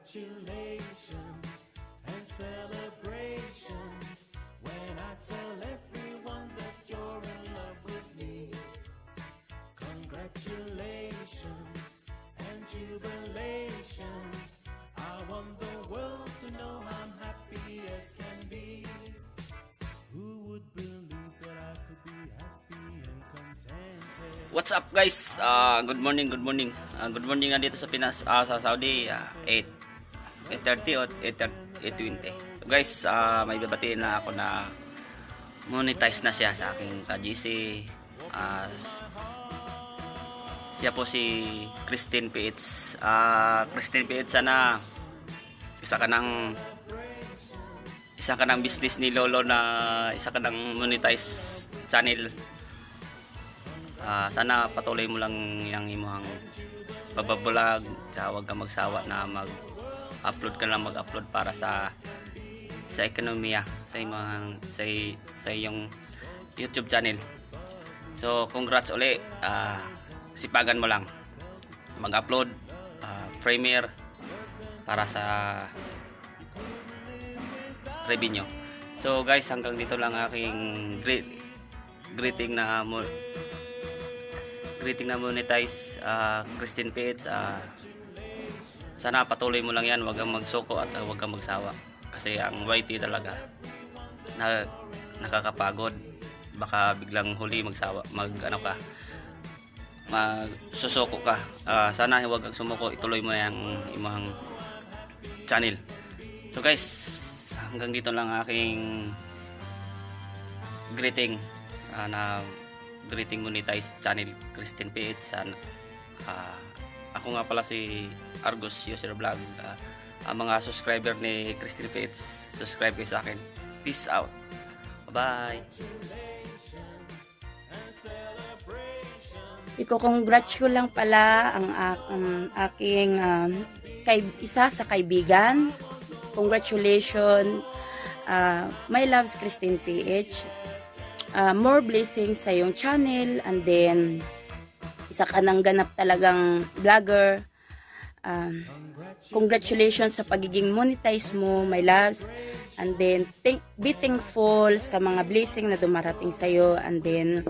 congratulations and celebrations when I tell everyone that you're in love with me. Congratulations and jubilations. I want the world to know I'm happy as can be. Who would believe that I could be happy and contented? What's up guys? Good morning. Good morning na dito sa Pinas, sa Saudi, 8:30 o 8:20. So guys, may babatiin na ako na monetize na siya sa aking ka-GC. Siya po si Christine PH. Christine PH, sana isa ka ng business ni Lolo, na isa ka ng monetize channel. Sana patuloy mo lang yung imong pagbablog, huwag ka magsawa na mag-upload para sa ekonomiya sa iyong YouTube channel. So congrats uli, sipagan mo lang mag-upload Premiere para sa revenue. So guys, hanggang dito lang aking greeting na monetize Christine Page. Sana patuloy mo lang yan, huwag kang magsuko at huwag kang magsawa, kasi ang YT talaga nakakapagod. Baka biglang huli magsusuko ka. Sana huwag kang sumuko, ituloy mo yung imong channel. So guys, hanggang dito lang aking greeting na greeting monetize channel Christine PH. Ako nga pala si Argus User Vlog. Ang mga subscriber ni Christine PH, subscribe kayo sa akin. Peace out. Bye. Iko-congrats ko lang pala ang aking isa sa kaibigan. Congratulations, my loves Christine PH. More blessings sa iyong channel, and then isa ka nang ganap talagang vlogger. Congratulations sa pagiging monetize mo, my loves, and then be thankful sa mga blessing na dumarating sa iyo, and then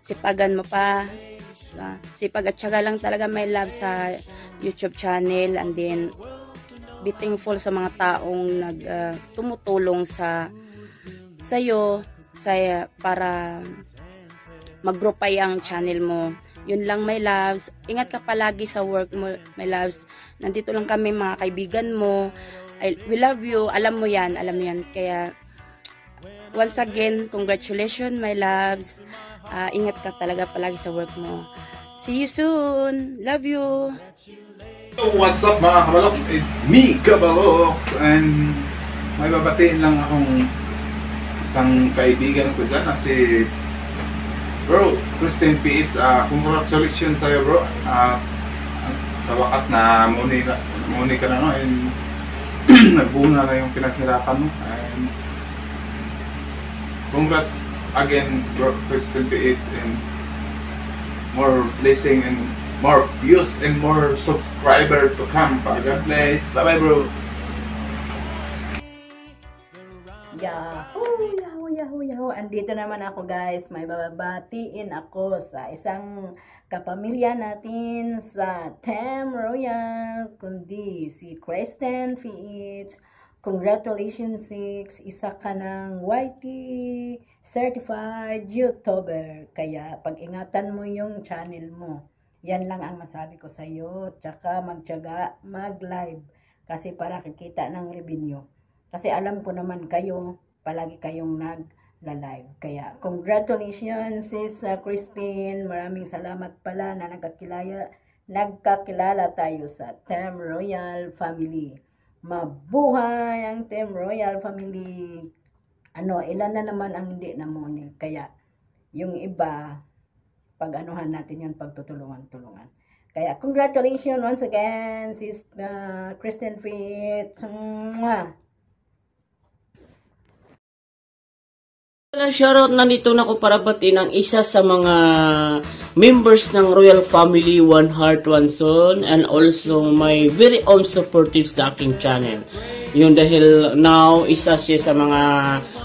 sipagan mo pa, sipag at syaga lang talaga, my love, sa YouTube channel, and then be thankful sa mga taong tumutulong sa iyo para mag-grow pa yung channel mo. Yun lang, my loves. Ingat ka palagi sa work mo, my loves. Nandito lang kami, mga kaibigan mo. We love you. Alam mo yan. Kaya once again, congratulations, my loves. Ingat ka talaga palagi sa work mo. See you soon. Love you. So what's up mga kabaloks? It's me, Kabaloks, and may babatiin lang akong isang kaibigan ko dyan na si Bro Christine PH. Congratulations sa'yo, bro. Sa wakas na muni ka na, no? And nagbunga na yung pinaghirapan mo, and congrats again, bro Christine PH, and more blessing and more views and more subscribers to come. God bless. Bye bye, bro. Yahoo! Andito naman ako, guys. May bababatiin ako sa isang kapamilya natin sa Team Royal, kundi si Christine PH. Congratulations, 6. Isa ka ng YT certified YouTuber. Kaya pag-ingatan mo yung channel mo. Yan lang ang masabi ko sa iyo. Tsaka magtiyaga, mag-live. Kasi para kikita ng revenue. Kasi alam ko naman kayo, palagi kayong nag-live. Kaya congratulations, sis Christine. Maraming salamat pala na nagkakilala tayo sa Team Royal Family. Mabuhay ang Team Royal Family. Ilan na naman ang hindi namoni. Kaya yung iba, pag-anuhan natin yun, pagtutulungan-tulungan. Kaya congratulations once again, sis Christine Fit. Shoutout, nandito na ako para batiin ang isa sa mga members ng Royal Family, One Heart, One Soul, and also my very own supportive sa aking channel. Yun, dahil now, isa siya sa mga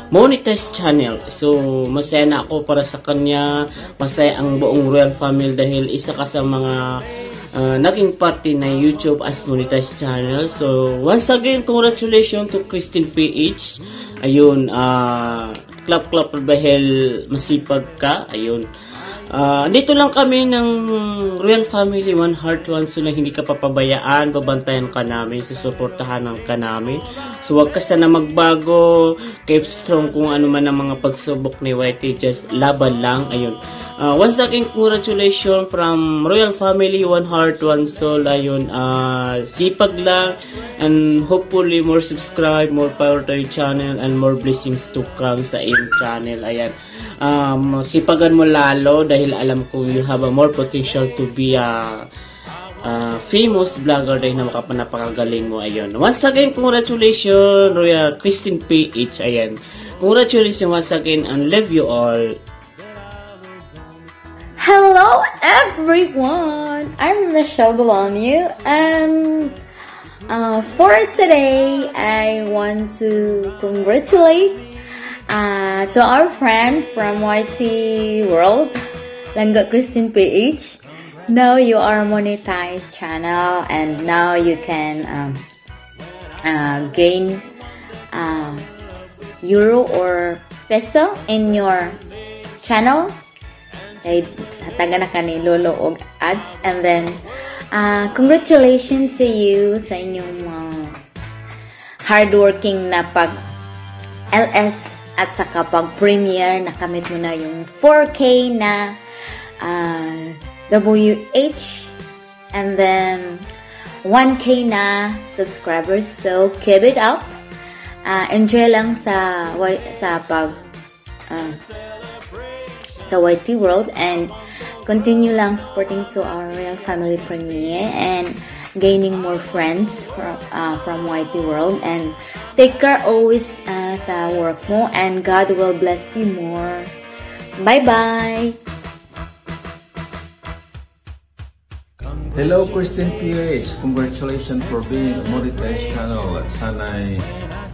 monetized channel. So, masaya na ako para sa kanya. Masaya ang buong Royal Family dahil isa ka sa mga naging party na YouTube as monetized channel. So, once again, congratulations to Christine PH. Ayun, clap dahil masipag ka. Ayun. Dito lang kami ng Royal Family, One Heart, One Soul, na hindi ka papabayaan, babantayan ka namin, susuportahan ka namin. So, wag ka sana magbago, keep strong kung ano man ang mga pagsubok ni YT, just laban lang. Ayun. Once again, congratulations from Royal Family, One Heart, One Soul. Ayun, sipag lang, and hopefully more subscribe, more power to your channel, and more blessings to come sa iyong channel. Ayan. Sipagan mo lalo dahil alam ko you have a more potential to be a famous vlogger dahil na napakagaling mo. Ayun. Once again, congratulations, Royal Christine PH. Ayan. Congratulations once again and love you all. Hello everyone! I'm Michelle Bologna, and for today I want to congratulate to our friend from YT World, Langga Christine PH. Now you are monetized channel, and now you can gain euro or peso in your channel. Hataga na ka ni Lolo og ads, and then congratulations to you sa inyong hardworking na pag LS at saka pag premiere. Nakamit mo na yung 4K na WH, and then 1K na subscribers. So keep it up. Enjoy lang sa pag sa YT World, and continue lang supporting to our Royal Family premiere and gaining more friends from YT World, and take care always sa work mo, and God will bless you more. Bye bye. Hello Christine PH, congratulations for being a monetized channel at sana'y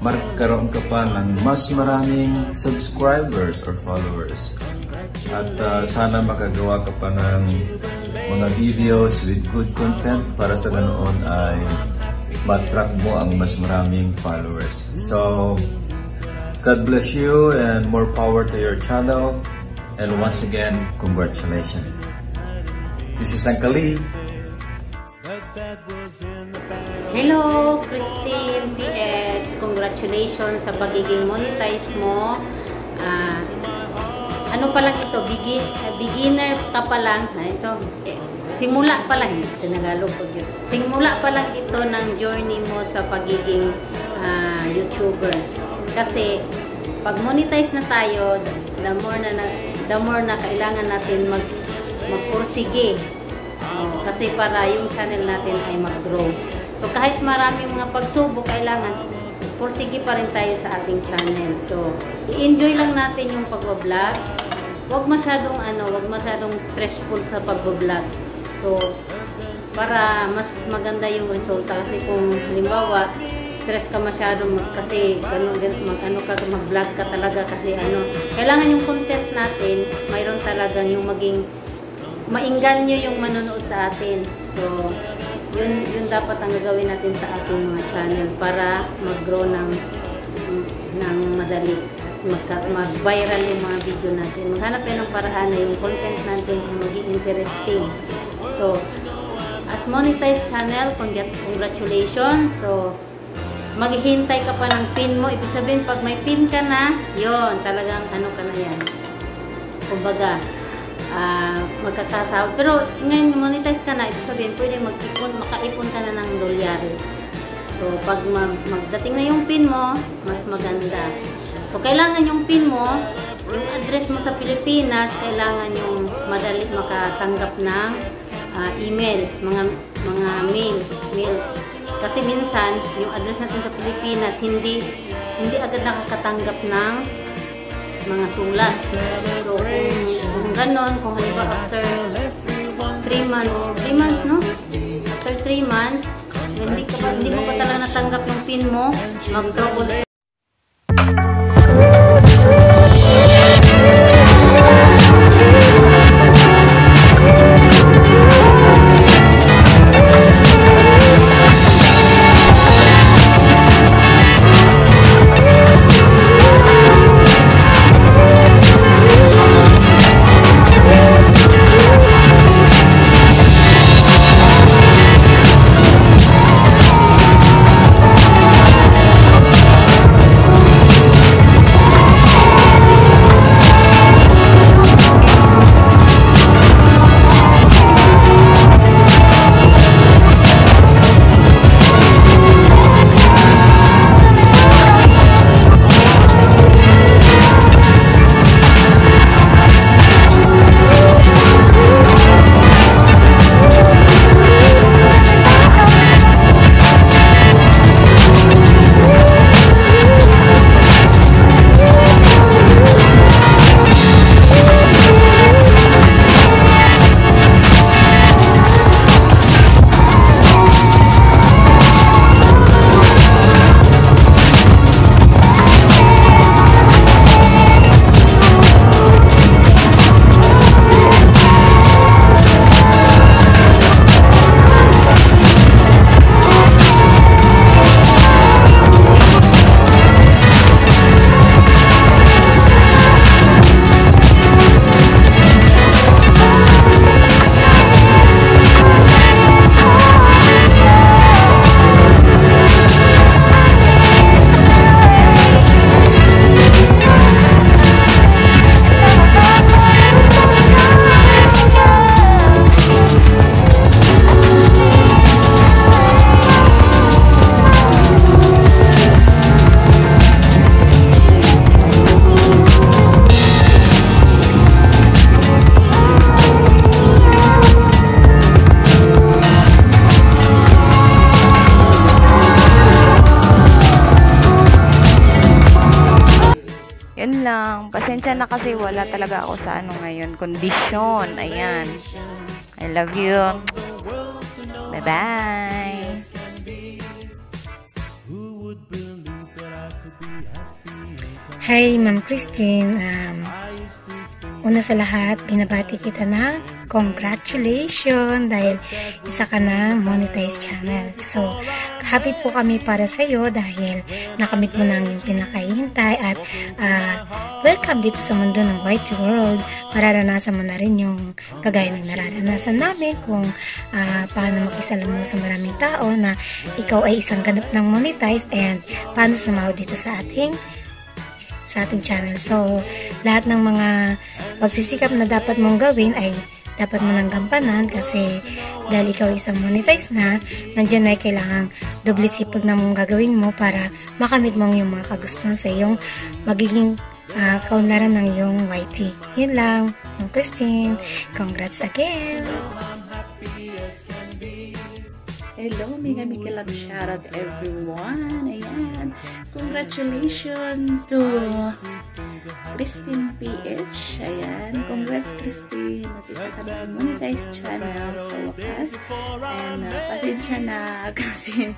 magkaroon ka pa ng mas maraming subscribers or followers. At sana makagawa ka pa ng mga videos with good content para sa ganoon ay matrack mo ang mas maraming followers. So, God bless you and more power to your channel. And once again, congratulations. This is Uncle Lee. Hello, Christine PX. Congratulations sa pagiging monetize mo. Ano pa lang ito, beginner ka pa lang. Ito, simula pa lang, Tinagalog ko yun. Simula pa lang ito ng journey mo sa pagiging YouTuber. Kasi pag monetize na tayo, the more na kailangan natin magpursige. Kasi para yung channel natin ay mag-grow. So kahit maraming mga pagsubok, kailangan pursige pa rin tayo sa ating channel. So i-enjoy lang natin yung pag-vlog. Wag masyadong stressful sa pag-vlog. So para mas maganda yung resulta, kasi kung halimbawa stress ka masyado kasi mag-vlog ka talaga, kasi kailangan yung content natin mayroon talagang yung maging mainganyo yung manonood sa atin. So yun dapat ang gagawin natin sa ating mga channel para mag-grow ng madali, mag-viral yung mga video natin. Maghanap tayo ng paraan na yung content natin maging interesting. So as monetized channel, congratulations. So maghihintay ka pa ng pin mo. Ibig sabihin, pag may pin ka na, yon talagang ka na yan. Kumbaga, magkakasahod. Pero ngayon monetize ka na, ibig sabihin pwede makaipon ka na ng dolyares. So pag magdating na yung pin mo, mas maganda. So kailangan yung pin mo, yung address mo sa Pilipinas, kailangan yung madali makatanggap ng email, mga mails. Kasi minsan yung address natin sa Pilipinas hindi agad nakakatanggap ng mga sulat. So kung ganon, kung halimbawa after 3 months. 3 months, no? After 3 months, hindi mo pa talaga natanggap yung pin mo, mag-trouble. Yun lang. Pasensya na kasi wala talaga ako sa ano ngayon. Kondisyon. Ayan. I love you. Bye-bye. Hi, Ma'am Christine. Una sa lahat, binabati kita na congratulations dahil isa ka na monetized channel. So, happy po kami para sa iyo dahil nakamit mo na ang pinakahihintay at welcome dito sa mundo ng YT World. Mararanasan mo na rin yung kagaya ng nararanasan namin kung paano makisalamuha sa maraming tao na ikaw ay isang ganap ng monetized and paano sumahod dito sa ating channel. So, lahat ng mga pagsisikap na dapat mong gawin ay dapat mo nang gampanan kasi dahil ikaw isang monetize na, nandyan ay kailangang doble sipag na mong gagawin mo para makamit mong yung mga kagustuhan sa iyong magiging kaunlaran ng iyong YT. Yun lang. Yung Christine, congrats again! Hello, mega love shoutout everyone. Ayan. Congratulations to Christine PH. Ayan. Congrats Christine. At isa ka na monetized channel sa wakas. And pasensya na kasi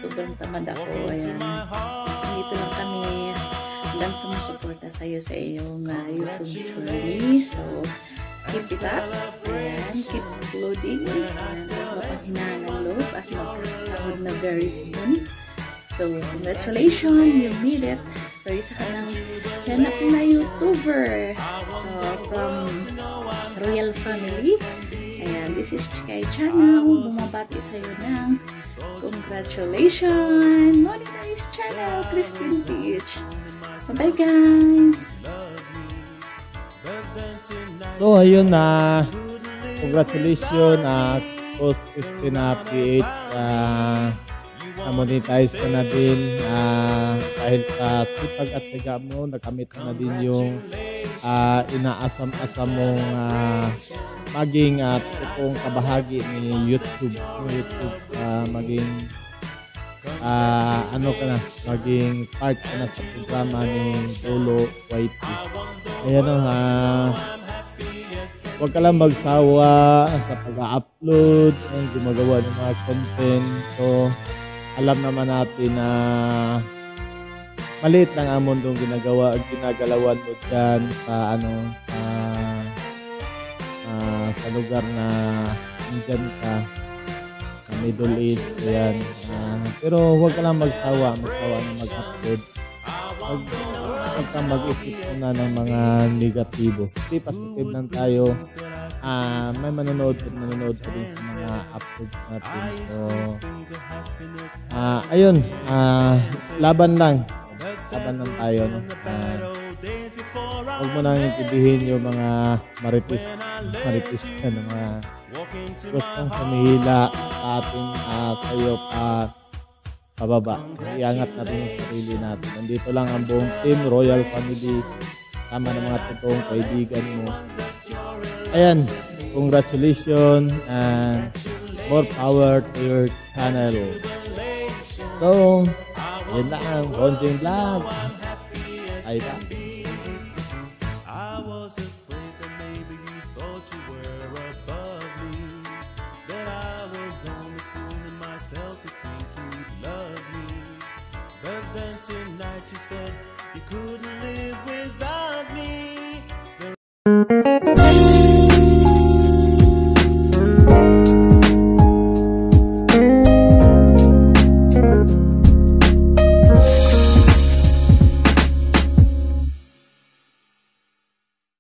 sobrang tamad ako. Ayan. Dito lang kami hanggang sumusuporta sa'yo sa iyong YouTube journey. So, keep it up. Ayan. Keep uploading. Ayan. Mapahinaan ng loob at magkakahod na very soon. So, congratulations. You made it. So, isa ka ng ganap na YouTuber. So, from Royal Family. Ayan. This is Chikay Channel. Bumabati sa'yo ng congratulations. Monetized channel. Christine PH. Bye-bye guys. So, ayun na. Congratulations Coach Christina PH. Na-monetize ka na din. Dahil sa sipag at tiga mo, nakamit na din yung inaasam-asam mong maging totoong kabahagi ni YouTube. Maging maging part ka na sa programa ni Dolo YT. Ayan huwag ka lang magsawa sa pag-upload, gumagawa ng mga content. So, alam naman natin na maliit lang ang mundong ginagalawan mo dyan sa sa lugar na nandyan ka sa Middle East. Ayan. Pero huwag ka lang magsawa na mag-upload. Huwag kang mag-isip na ng mga negatibo. Hindi, positive lang tayo. May manonood pa din sa mga uploads natin. So, ayun, laban lang tayo, no? Huwag mo nang intindihin yung mga maritis na mga gustong humihila sa atin, sa iyo pababa. Iangat natin yung sarili natin. Nandito lang ang buong team, Royal Family, tama ng mga totoong kaibigan mo. Ayan, congratulations and more power to your channel. So, yun lang ang Bonjing Vlog. Ay ba?